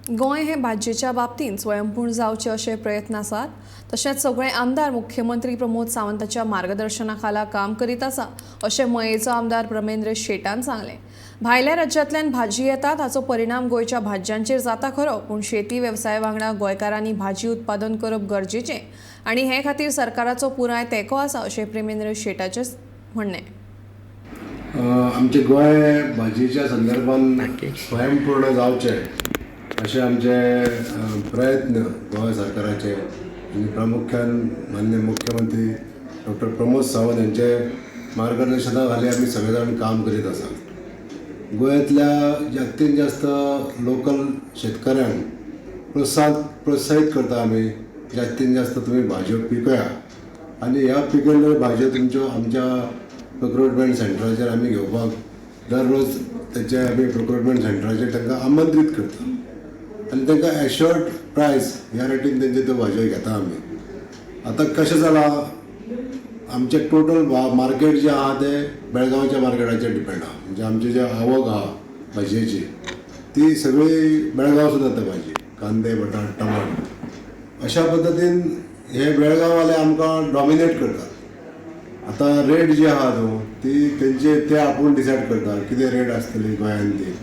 गोंय हे भाजयेच्या बाबतींत स्वयंपूर्ण जावचे अशे प्रयत्न आसात. तशेंच सगळे आमदार मुख्यमंत्री प्रमोद सावंताच्या मार्गदर्शना खाला काम करीत आसा अशें मयेचो आमदार ब्रह्मेंद्र शेटान सांगलें. भायल्या राज्यांतल्यान भाजी येतात हाचो परिणाम गोंयच्या भाज्यांचेर जाता खरो, पूण शेती वेवसाया वांगडा गोंयकारांनी भाजी उत्पादन करप गरजेचें आनी हे खातीर सरकाराचो पुराय तेंको आसा अशें ब्रह्मेंद्र शेटाचें म्हणणें. आमचे गोंय भाजयेच्या संदर्भान स्वयंपूर्ण जावचे असे आमचे प्रयत्न गोंय सरकाराचे आनी प्रामुख्यान माननीय मुख्यमंत्री डॉक्टर प्रमोद सावंत यांचे मार्गदर्शना खाली आमी सगळे जाण काम करीत आसा. गोंयांतल्या जास्तीत जास्त लोकल शेतकऱ्यांक प्रोत्साहीत करता आमी. जास्तीत जास्त तुमी भाजयो पिकया आनी ह्या पिकयल्ल्यो भाजयो तुमच्यो आमच्या प्रोक्युरमेंट सेंटराचेर आमी घेवपाक दररोज तेचे आमी प्रोक्युरमेंट सेंटराचेर तांकां आमंत्रीत करता आनी तांकां एश्योर्ड प्रायस ह्या रेटीन तेंचे त्यो भाजयो घेता आमी. आतां कशें जालां, आमचे टोटल मार्केट जे आहा ते बेळगांवच्या मार्केटाचेर डिपेंड आहा. म्हणजे आमची जी आवक आहा भाजयेची ती सगळी बेळगांवसून येता भाजी, कांदे, बटाट, टमाट. अशा पद्दतीन हे बेळगांववाले आमकां डॉमिनेट करतात. आतां रेट जी आहा न्हू ती तेंचे ते आपूण डिसायड करता कितें रेट आसतली गोंयांत ती.